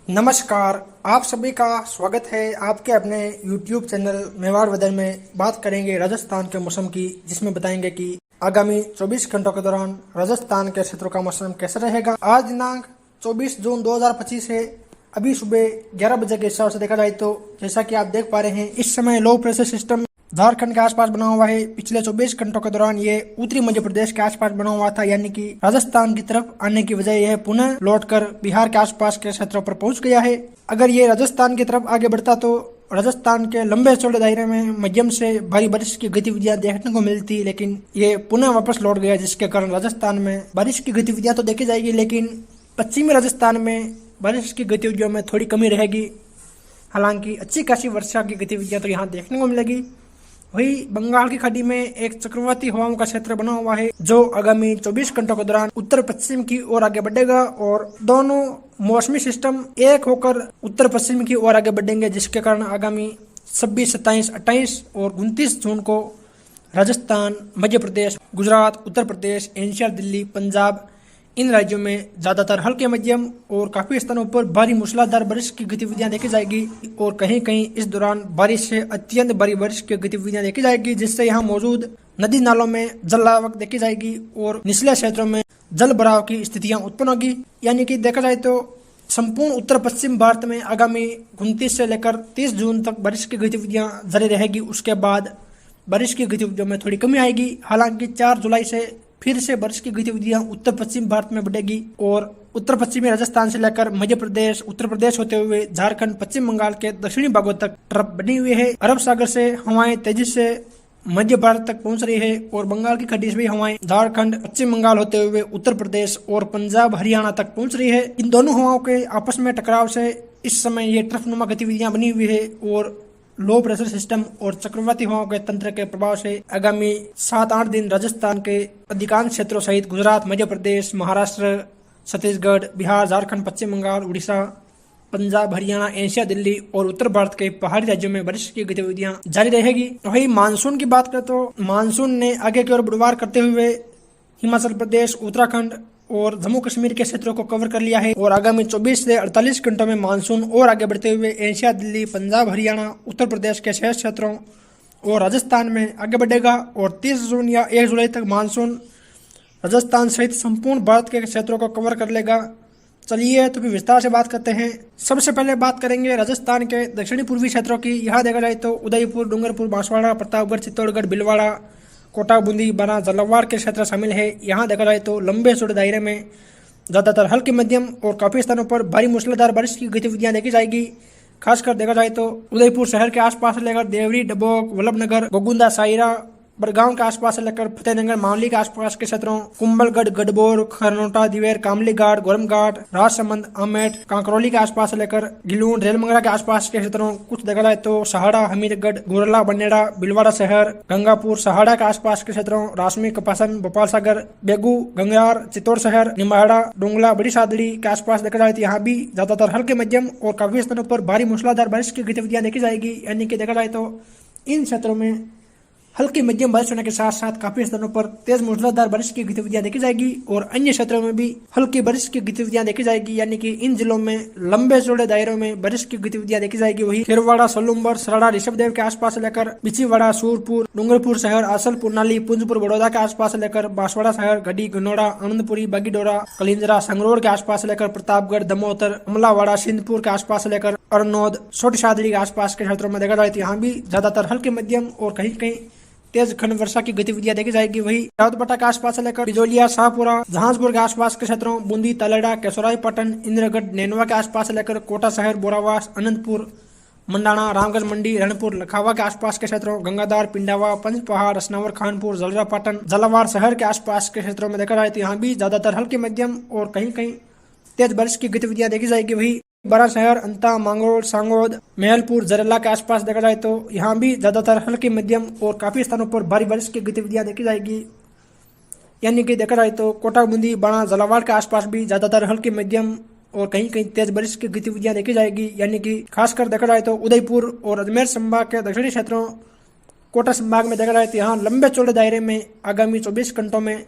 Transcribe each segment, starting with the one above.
नमस्कार। आप सभी का स्वागत है आपके अपने YouTube चैनल मेवाड़ वेदर में। बात करेंगे राजस्थान के मौसम की, जिसमें बताएंगे कि आगामी 24 घंटों के दौरान राजस्थान के क्षेत्रों का मौसम कैसा रहेगा। आज दिनांक 24 जून 2025 है। अभी सुबह 11 बजे के हिसाब से देखा जाए तो जैसा कि आप देख पा रहे हैं, इस समय लो प्रेशर सिस्टम झारखंड के आसपास बना हुआ है। पिछले 24 घंटों के दौरान ये उत्तरी मध्य प्रदेश के आसपास बना हुआ था, यानी कि राजस्थान की तरफ आने की वजह यह पुनः लौटकर बिहार के आसपास के क्षेत्रों पर पहुंच गया है। अगर ये राजस्थान की तरफ आगे बढ़ता तो राजस्थान के लंबे चौड़े दायरे में मध्यम से भारी बारिश की गतिविधियां देखने को मिलती, लेकिन ये पुनः वापस लौट गया, जिसके कारण राजस्थान में बारिश की गतिविधियां तो देखी जाएगी, लेकिन पश्चिमी राजस्थान में बारिश की गतिविधियों में थोड़ी कमी रहेगी। हालांकि अच्छी खासी वर्षा की गतिविधियां तो यहाँ देखने को मिलेगी। वही बंगाल की खाड़ी में एक चक्रवाती हवाओं का क्षेत्र बना हुआ है, जो आगामी 24 घंटों के दौरान उत्तर पश्चिम की ओर आगे बढ़ेगा और दोनों मौसमी सिस्टम एक होकर उत्तर पश्चिम की ओर आगे बढ़ेंगे, जिसके कारण आगामी 26, 27, 28 और 29 जून को राजस्थान, मध्य प्रदेश, गुजरात, उत्तर प्रदेश, एनसीआर, दिल्ली, पंजाब, इन राज्यों में ज्यादातर हल्के मध्यम और काफी स्थानों पर भारी मूसलाधार बारिश की गतिविधियां देखी जाएगी और कहीं कहीं इस दौरान बारिश से अत्यंत भारी बारिश की गतिविधियां देखी जाएगी, जिससे यहाँ मौजूद नदी नालों में जल आवक देखी जाएगी और निचले क्षेत्रों में जल भराव की स्थितियां उत्पन्न होगी। यानी कि देखा जाए तो संपूर्ण उत्तर पश्चिम भारत में आगामी 29 से लेकर 30 जून तक बारिश की गतिविधियां जारी रहेगी। उसके बाद बारिश की गतिविधियों में थोड़ी कमी आएगी। हालांकि 4 जुलाई से फिर से बारिश की गतिविधियां उत्तर पश्चिम भारत में बढ़ेगी और उत्तर पश्चिमी राजस्थान से लेकर मध्य प्रदेश, उत्तर प्रदेश होते हुए झारखंड, पश्चिम बंगाल के दक्षिणी भागों तक ट्रफ बनी हुई है। अरब सागर से हवाएं तेजी से मध्य भारत तक पहुंच रही है और बंगाल की खाड़ी से भी हवाएं झारखंड, पश्चिम बंगाल होते हुए उत्तर प्रदेश और पंजाब, हरियाणा तक पहुंच रही है। इन दोनों हवाओं के आपस में टकराव से इस समय ये ट्रफनुमा गतिविधियां बनी हुई है और लो प्रेशर सिस्टम और चक्रवाती हवाओं के तंत्र के प्रभाव से आगामी 7-8 दिन राजस्थान के अधिकांश क्षेत्रों सहित गुजरात, मध्य प्रदेश, महाराष्ट्र, छत्तीसगढ़, बिहार, झारखंड, पश्चिम बंगाल, उड़ीसा, पंजाब, हरियाणा, एनसीआर, दिल्ली और उत्तर भारत के पहाड़ी राज्यों में बारिश की गतिविधियां जारी रहेगी। वही मानसून की बात करें तो मानसून ने आगे की ओर बुधवार करते हुए हिमाचल प्रदेश, उत्तराखंड और जम्मू कश्मीर के क्षेत्रों को कवर कर लिया है और आगामी 24 से 48 घंटों में मानसून और आगे बढ़ते हुए एनसीआर, दिल्ली, पंजाब, हरियाणा, उत्तर प्रदेश के शेष क्षेत्रों और राजस्थान में आगे बढ़ेगा और 30 जून या 1 जुलाई तक मानसून राजस्थान सहित संपूर्ण भारत के क्षेत्रों को कवर कर लेगा। चलिए तो फिर विस्तार से बात करते हैं। सबसे पहले बात करेंगे राजस्थान के दक्षिणी पूर्वी क्षेत्रों की। यहाँ देखा जाए तो उदयपुर, डूंगरपुर, बांसवाड़ा, प्रतापगढ़, चित्तौड़गढ़, भीलवाड़ा, कोटा, बूंदी, बना, झालावाड़ के क्षेत्र शामिल है। यहाँ देखा जाए तो लंबे चौड़े दायरे में ज्यादातर हल्की मध्यम और काफी स्थानों पर भारी मूसलाधार बारिश की गतिविधियां देखी जाएगी। खासकर देखा जाए तो उदयपुर शहर के आसपास से लेकर देवरी, डबोक, वल्लभनगर, गोगुंदा, सायरा, बड़गांव के आसपास से लेकर फतेहनगर, मावली के आसपास के क्षेत्रों, कुंभलगढ़, गढ़बोर, खरनोटा, दिवेर, कामलीघाट, गोरमघाट, राजसमंद, आमेट, कांकरौली के आसपास से लेकर गिलून, रेलमंगला के आसपास के क्षेत्रों, कुछ देखा जाए तो सहाड़ा, हमीरगढ़, गोरला, बनेड़ा, भीलवाड़ा शहर, गंगापुर, सहाड़ा के आसपास के क्षेत्रों, रासमी, कपासन, भोपाल सागर, बेगू, गंगार, चित्तौड़ शहर, निम्बाड़ा, डोंगला, बड़ी सादड़ी के आसपास देखा जाए तो यहाँ भी ज्यादातर हल्के मध्यम और काफी स्थानों पर भारी मूसलाधार बारिश की गतिविधियां देखी जाएगी। यानी कि देखा जाए तो इन क्षेत्रों में हल्की मध्यम बारिश होने के साथ साथ काफी स्थानों पर तेज मूसलाधार बारिश की गतिविधियां देखी जाएगी और अन्य क्षेत्रों में भी हल्की बारिश की गतिविधियां देखी जाएगी। यानी कि इन जिलों में लंबे चौड़े दायरों में बारिश की गतिविधियां देखी जाएगी। वही खेरवाड़ा, सोलुम्बर, सराड़ा, ऋषभदेव के आसपास से लेकर बिछीवाड़ा, सूरपुर, डूंगरपुर शहर, आसलपुर, नाली, पुंजपुर, बड़ौदा के आसपास से लेकर बांसवाड़ा शहर, घड़ी, गनौड़ा, आनंदपुरी, बागीडोरा, कलिंजरा, संगरोड़ के आसपास से लेकर प्रतापगढ़, दमोतर, अमलावाड़ा, सिंधपुर के आसपास से लेकर अरनौद, छोटी सादड़ी के आसपास के क्षेत्रों में देखा जाए तो यहाँ भी ज्यादातर हल्के मध्यम और कहीं कहीं तेज खंड वर्षा की गतिविधियां देखी जाएगी। वही रावतबट्टा के आसपास से लेकर बिजोलिया, शाहपुरा, जहांजपुर के आसपास के क्षेत्रों, बूंदी, तलेड़ा, केसोराई पट्टन, इंद्रगढ़, नैनवा के आसपास से लेकर कोटा शहर, बोरावास, अनंतपुर, मंडाणा, रामगढ़ मंडी, रणपुर, लखावा के आसपास के क्षेत्रों, गंगाधार, पिंडावा, पंचपहाड़, रसनावर, खानपुर, जलरा पाटन, झालावाड़ शहर के आसपास के क्षेत्रों में देखा जाए तो यहाँ भी ज्यादातर हल्के मध्यम और कहीं कहीं तेज बारिश की गतिविधियां देखी जाएगी। वही बड़ा शहर, अंता, मांगरोल, सांगोद, महलपुर, जरेला के आसपास देखा जाए तो यहाँ भी ज्यादातर हल्की मध्यम और काफी स्थानों पर भारी बारिश की गतिविधियां देखी जाएगी। यानी कि देखा जाए तो कोटा, बूंदी, बाणा, झालावाड़ के आसपास भी ज्यादातर हल्की मध्यम और कहीं कहीं तेज बारिश की गतिविधियां देखी जाएगी। यानी कि खासकर देखा जाए तो उदयपुर और अजमेर संभाग के दक्षिणी क्षेत्रों, कोटा संभाग में देखा जाए तो यहाँ लंबे चौड़े दायरे में आगामी 24 घंटों में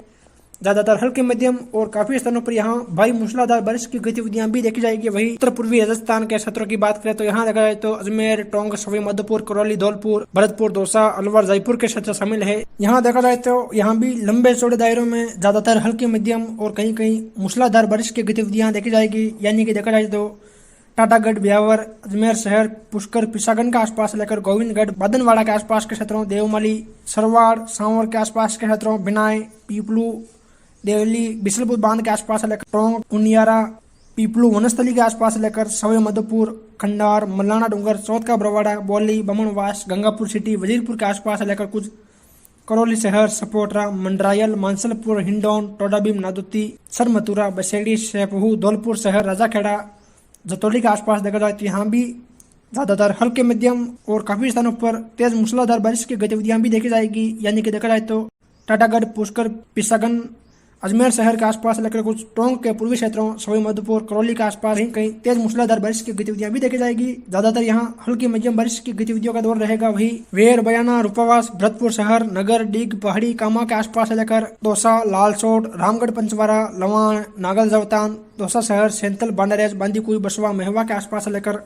ज्यादातर हल्की मध्यम और काफी स्थानों पर यहाँ भारी मूसलाधार बारिश की गतिविधियां भी देखी जाएगी। वही उत्तर पूर्वी राजस्थान के क्षेत्रों की बात करें तो यहाँ देखा जाए तो अजमेर, टोंक, सवाई माधोपुर, करौली, धौलपुर, भरतपुर, दौसा, अलवर, जयपुर के क्षेत्र शामिल है। यहाँ देखा जाए तो यहाँ भी लंबे चौड़े दायरों में ज्यादातर हल्की मध्यम और कहीं कहीं मूसलाधार बारिश की गतिविधियां देखी जाएगी। यानी कि देखा जाए तो टाटागढ़, ब्यावर, अजमेर शहर, पुष्कर, पिसागन के आसपास लेकर गोविंदगढ़, बादनवाड़ा के आसपास के क्षेत्रों, देवमाली, सरवाड़, सांवर के आसपास के क्षेत्रों, बिनाई, पीपलू, देवली, बिसलपुर बांध के आसपास लेकर टोंक, उनियारा, पीपलू वनस्थली के आसपास लेकर सवाई माधोपुर, खंडार, मल्लाना डूंगर, चौथ बरवाड़ा, बोली, बमनवास, गंगापुर सिटी, वजीरपुर के आसपास लेकर कुछ करौली शहर, सपोटरा, मंडरायल, मानसलपुर, हिंडौन, टोडाभीम, नादुती, सरमथुरा, बसेड़ी, शेपहू, धौलपुर शहर, राजाखेड़ा, जतौली के आसपास देखा जाए तो यहाँ भी ज्यादातर हल्के मध्यम और काफी स्थानों पर तेज मूसलाधार बारिश की गतिविधियां भी देखी जाएगी। यानी कि देखा जाए तो टाटागढ़, पुष्कर, पिसागन, अजमेर शहर के आसपास लेकर कुछ टोंक के पूर्वी क्षेत्रों, सवाई माधोपुर, करौली के आसपास कहीं तेज मूसलाधार बारिश की गतिविधियां भी देखी जाएगी। ज्यादातर यहाँ हल्की मध्यम बारिश की गतिविधियों का दौर रहेगा। वही वेर, बयाना, रूपावास, भरतपुर शहर, नगर, डीग, पहाड़ी, कामा के आसपास लेकर दौसा, लालसोट, रामगढ़, पंचवारा, लवाण, नागल, जवतान, दौसा शहर, सेंतल, बांडरेज, बांदीकुई, बसवा, महवा के आसपास लेकर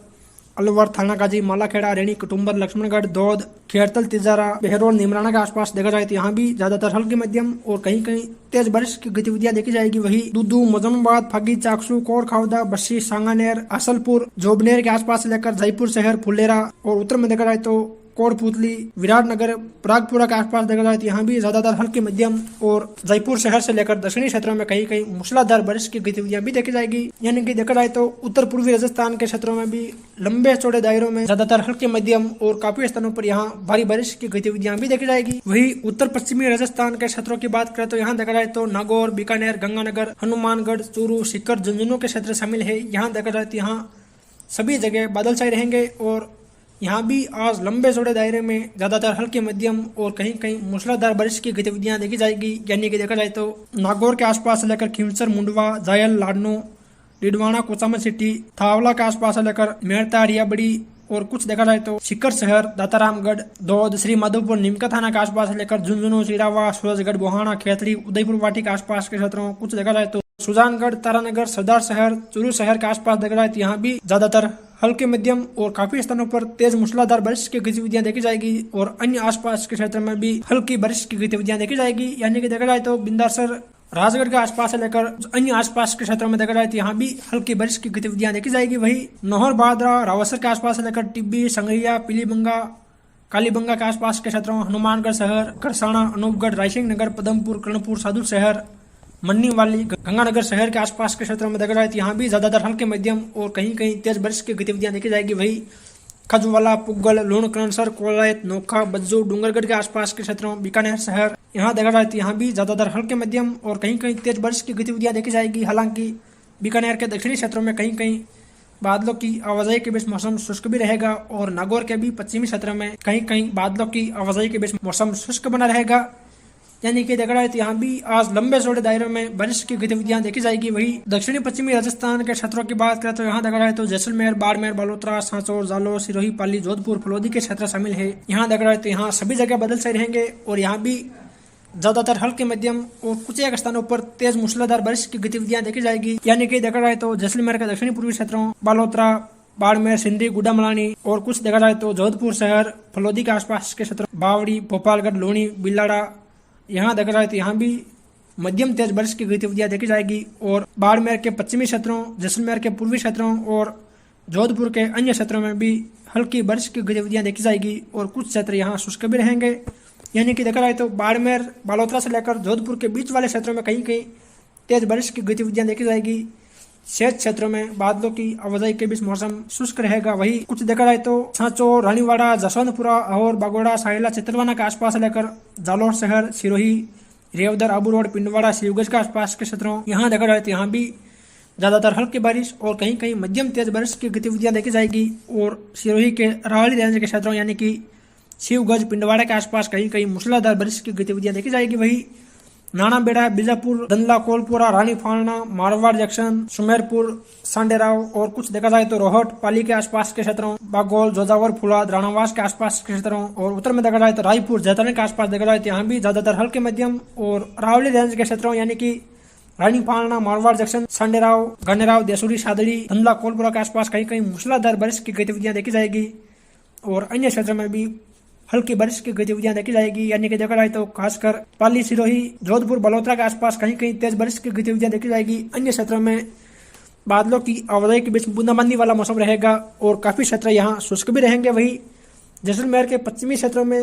अलवर, थानागाजी, मालाखेड़ा, रेणी, कुटुम्बर, लक्ष्मणगढ़, दौद, खेरतल, तिजारा, बहरोल, निमराना के आसपास देखा जाए तो यहाँ भी ज्यादातर हल्की मध्यम और कहीं कहीं तेज बारिश की गतिविधियां देखी जाएगी। वही दुदू, मजमबाद, फागी, चाकसू, कोर खावदा, बस्सी, सांगानेर, असलपुर, जोबनेर के आसपास लेकर जयपुर शहर, फुलेरा और उत्तर में देखा जाए तो कोटपुतली, विराटनगर, प्रागपुरा के आसपास देखा जाए तो यहाँ भी ज्यादातर हल्की मध्यम और जयपुर शहर से लेकर दक्षिणी क्षेत्रों में कहीं कहीं मूसलाधार बारिश की गतिविधियां भी देखी जाएगी। यानी कि देखा जाए तो उत्तर पूर्वी राजस्थान के क्षेत्रों में भी लंबे चौड़े दायरों में ज्यादातर हल्के मध्यम और काफी स्थानों पर यहाँ भारी बारिश की गतिविधियां भी देखी जाएगी। वही उत्तर पश्चिमी राजस्थान के क्षेत्रों की बात करें तो यहाँ देखा जाए तो नागौर, बीकानेर, गंगानगर, हनुमानगढ़, चूरू, सीकर, झुंझुनू के क्षेत्र शामिल है। यहाँ देखा जाए तो यहाँ सभी जगह बादल छाए रहेंगे और यहाँ भी आज लंबे चौड़े दायरे में ज्यादातर हल्के मध्यम और कहीं कहीं मूसलाधार बारिश की गतिविधियां देखी जाएगी। यानी कि देखा जाए तो नागौर के आसपास लेकर खींवसर, मुंडवा, जायल, लाडनो, डिडवाना, कोचामन सिटी, थावला के आसपास लेकर मेड़ता, रियाबड़ी और कुछ देखा जाए तो सीकर शहर, दातारामगढ़, दौद, श्री माधोपुर, निमका थाना के आसपास लेकर झुंझुनू, चिरावा, सूरजगढ़, बोहाना, खेतड़ी, उदयपुर वाटी के आसपास के क्षेत्रों, कुछ देखा जाए तो सुजानगढ़, तारानगर, सरदार शहर, चूरू शहर के आसपास देखा जाए तो यहाँ भी ज्यादातर हल्के मध्यम और काफी स्थानों पर तेज मूसलाधार बारिश की गतिविधियां देखी जाएगी और अन्य आसपास के क्षेत्र में भी हल्की बारिश की गतिविधियां देखी जाएगी। यानी कि देखा जाए तो बिंदासर, राजगढ़ के आसपास से लेकर अन्य आसपास के क्षेत्रों में देखा जाए तो यहाँ भी हल्की बारिश की गतिविधियां देखी जाएगी। वही नौहर, बादरा, रावसर के आसपास से लेकर टिब्बी, संगरिया, पीलीबंगा, कालीबंगा के आसपास के क्षेत्रों, हनुमानगढ़ शहर, करसाना, अनूपगढ़, रायसिंह नगर, पदमपुर, कर्णपुर, साधु शहर, मन्नी वाली, गंगानगर शहर के आसपास के क्षेत्रों में देखा जाए तो यहाँ भी ज्यादातर हल्के मध्यम और कहीं कहीं तेज बारिश की गतिविधियां देखी जाएगी। वही खजवाला, पुग्गल, लूणकरणसर, कोलायत, नोखा, बज्जू, डूंगरगढ़ के आसपास के क्षेत्रों, बीकानेर शहर, यहाँ देखा जाए तो यहाँ भी ज्यादातर हल्के मध्यम और कहीं कहीं तेज बारिश की गतिविधियां देखी जाएगी। हालांकि बीकानेर के दक्षिणी क्षेत्रों में कहीं कहीं बादलों की आवाजाही के बीच मौसम शुष्क भी रहेगा और नागौर के भी पश्चिमी क्षेत्र में कहीं कहीं बादलों की आवाजाही के बीच मौसम शुष्क बना रहेगा। यानी कि देखा जाए तो यहाँ भी आज लंबे चौड़े दायरों में बारिश की गतिविधियां देखी जाएगी। वही दक्षिणी पश्चिमी राजस्थान के क्षेत्रों की बात करें तो यहाँ देखा जाए तो जैसलमेर, बाड़मेर, बालोतरा, सांचौर, जालोर, सिरोही, पाली, जोधपुर, फलोदी के क्षेत्र शामिल है। यहाँ देखा जाए तो यहाँ सभी जगह बादल छाए रहेंगे और यहाँ भी ज्यादातर हल्के मध्यम और कुछ एक स्थानों पर तेज मूसलाधार बारिश की गतिविधियां देखी जाएगी। यानी कि देखा जाए तो जैसलमेर के दक्षिणी पूर्वी क्षेत्रों, बालोतरा, बाड़मेर, सिंधी, गुडामलानी और कुछ देखा जाए तो जोधपुर शहर, फलोदी के आसपास के क्षेत्र, बावड़ी, भोपालगढ़, लोनी, बिलाड़ा, यहाँ देखा जाए तो यहाँ भी मध्यम तेज बारिश की गतिविधियां देखी जाएगी और बाड़मेर के पश्चिमी क्षेत्रों, जैसलमेर के पूर्वी क्षेत्रों और जोधपुर के अन्य क्षेत्रों में भी हल्की बारिश की गतिविधियां देखी जाएगी और कुछ क्षेत्र यहाँ शुष्क भी रहेंगे। यानी कि देखा जाए तो बाड़मेर, बालोतरा से लेकर जोधपुर के बीच वाले क्षेत्रों में कहीं कहीं तेज बारिश की गतिविधियां देखी जाएगी। शेष क्षेत्रों में बादलों की आवाजाही के बीच मौसम शुष्क रहेगा। वही कुछ देखा जाए तो सांचौर, रानीवाड़ा, जसवंतपुरा और बागोड़ा, साहिला, चित्रवाना के आसपास लेकर जालोर शहर, सिरोही, रेवदर, आबू रोड, पिंडवाड़ा, शिवगंज के आसपास के क्षेत्रों, यहाँ देखा जाए तो यहाँ भी ज्यादातर हल्की बारिश और कहीं कहीं मध्यम तेज बारिश की गतिविधियां देखी जाएगी और सिरोही के रावली रेंज के क्षेत्रों यानी कि शिवगंज, पिंडवाड़ा के आसपास कहीं कहीं मूसलाधार बारिश की गतिविधियां देखी जाएगी। वही नानाबेड़ा, बीजापुर, धंधला, कोलपुरा, रानी फालना, मारवाड़ जंक्शन, सुमेरपुर, सांडेराव और कुछ देखा जाए तो रोहट, पाली के आसपास के क्षेत्रों, बागोल, जोजावर, फुलाद, राणावास के आसपास के क्षेत्रों और उत्तर में देखा जाए तो रायपुर, जैतरन के आसपास देखा जाए तो यहाँ भी ज्यादातर हल्के मध्यम और रावली रेंज के क्षेत्रों यानी कि रानी फालना, मारवाड़ जंक्शन, सांडेराव, गणेराव, देसुरी, सादड़ी, धंधला, कोलपुरा के आसपास कहीं कहीं मूसलाधार बारिश की गतिविधियां देखी जाएगी और अन्य क्षेत्रों में भी हल्की बारिश की गतिविधियां देखी जाएगी। यानी कि देखा जाए तो खासकर पाली, सिरोही, जोधपुर, बलोत्रा के आसपास कहीं कहीं तेज बारिश की गतिविधियां देखी जाएगी। अन्य क्षेत्रों में बादलों की आवाजाही के बीच बूंदाबांदी वाला मौसम रहेगा और काफी क्षेत्र यहाँ शुष्क भी रहेंगे। वही जैसलमेर के पश्चिमी क्षेत्रों में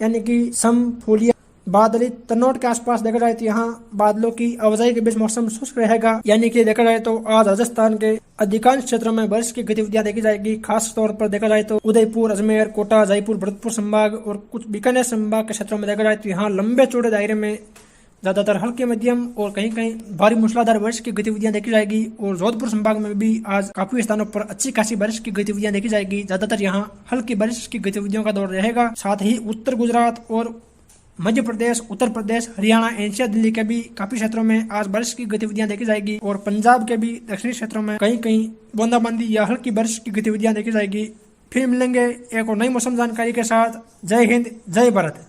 यानी कि सम, फूलिया, बादली, तन्नौट के आसपास देखा जाए तो यहाँ बादलों की आवाजाही के बीच मौसम शुष्क रहेगा। यानी कि देखा जाए तो आज राजस्थान के अधिकांश क्षेत्रों में बारिश की गतिविधियां देखी जाएगी। खास तौर पर देखा जाए तो उदयपुर, अजमेर, कोटा, जयपुर, भरतपुर संभाग और कुछ बीकानेर संभाग के क्षेत्रों में देखा जाए तो यहाँ लंबे चौड़े दायरे में ज्यादातर हल्के मध्यम और कहीं कहीं भारी मूसलाधार बारिश की गतिविधियां देखी जाएगी। और जोधपुर संभाग में भी आज काफी स्थानों पर अच्छी खासी बारिश की गतिविधियां देखी जाएगी। ज्यादातर यहाँ हल्की बारिश की गतिविधियों का दौर रहेगा। साथ ही उत्तर गुजरात और मध्य प्रदेश, उत्तर प्रदेश, हरियाणा, एनसीआर, दिल्ली के भी काफी क्षेत्रों में आज बारिश की गतिविधियां देखी जाएगी और पंजाब के भी दक्षिणी क्षेत्रों में कहीं कहीं बूंदाबांदी या हल्की बारिश की गतिविधियां देखी जाएगी। फिर मिलेंगे एक और नई मौसम जानकारी के साथ। जय हिंद, जय भारत।